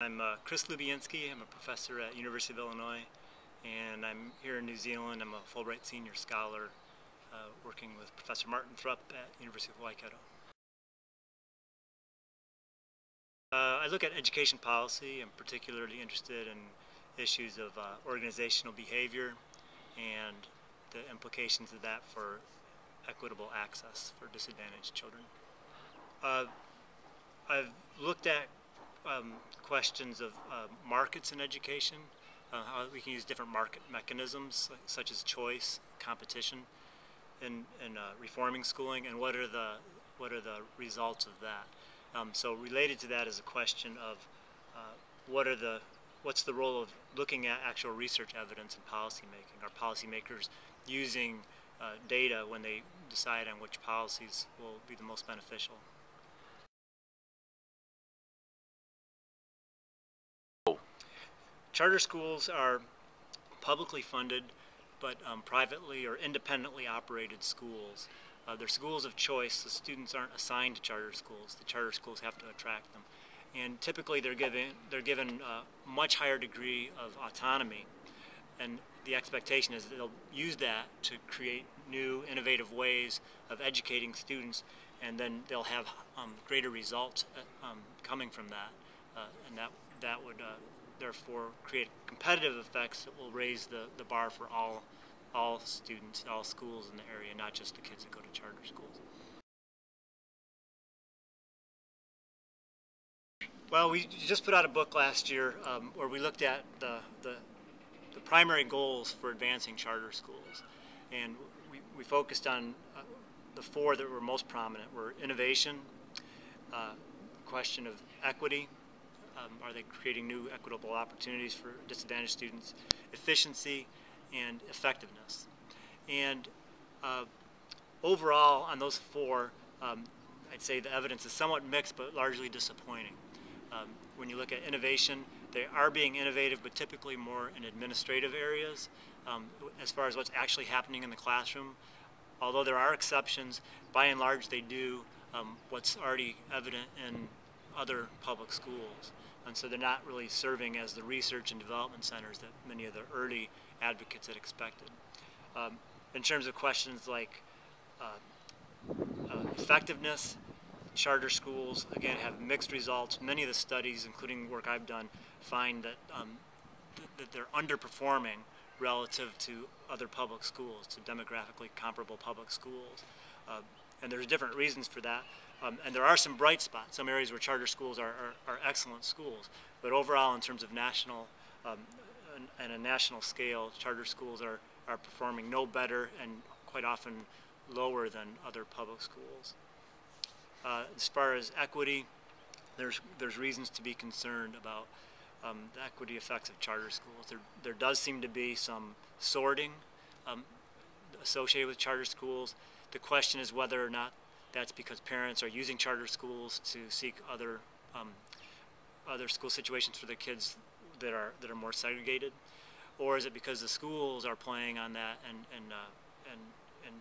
I'm Chris Lubienski. I'm a professor at Univeristy of Illinois, and I'm here in New Zealand. I'm a Fulbright Senior Scholar working with Professor Martin Thrupp at University of Waikato. I look at education policy. I'm particularly interested in issues of organizational behavior and the implications of that for equitable access for disadvantaged children. I've looked at questions of markets in education, how we can use different market mechanisms such as choice, competition, in reforming schooling, and what are the results of that. So related to that is a question of what's the role of looking at actual research evidence in policy making? Are policymakers using data when they decide on which policies will be the most beneficial? Charter schools are publicly funded but privately or independently operated schools. They're schools of choice. The students aren't assigned to charter schools. The charter schools have to attract them. And typically they're given a much higher degree of autonomy. And the expectation is that they'll use that to create new, innovative ways of educating students, and then they'll have greater results coming from that. And that would therefore create competitive effects that will raise the bar for all students, all schools in the area, not just the kids that go to charter schools. Well, we just put out a book last year where we looked at the primary goals for advancing charter schools, and we focused on the four that were most prominent were innovation, question of equity, are they creating new equitable opportunities for disadvantaged students, efficiency, and effectiveness. And overall on those four, I'd say the evidence is somewhat mixed but largely disappointing. When you look at innovation, they are being innovative, but typically more in administrative areas as far as what's actually happening in the classroom. Although there are exceptions, by and large they do what's already evident in other public schools. And so they're not really serving as the research and development centers that many of the early advocates had expected. In terms of questions like effectiveness, charter schools, again, have mixed results. Many of the studies, including work I've done, find that, that they're underperforming relative to other public schools, to demographically comparable public schools. And there's different reasons for that. And there are some bright spots, some areas where charter schools are excellent schools. But overall, in terms of national, and a national scale, charter schools are performing no better and quite often lower than other public schools. As far as equity, there's reasons to be concerned about the equity effects of charter schools. There does seem to be some sorting associated with charter schools. The question is whether or not that's because parents are using charter schools to seek other school situations for their kids that are more segregated, or is it because the schools are playing on that and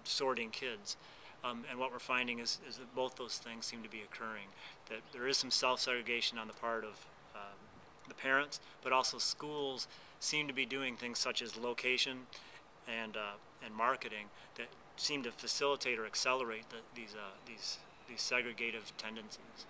sorting kids? And what we're finding is that both those things seem to be occurring. That there is some self-segregation on the part of the parents, but also schools seem to be doing things such as location and marketing that seem to facilitate or accelerate these segregative tendencies.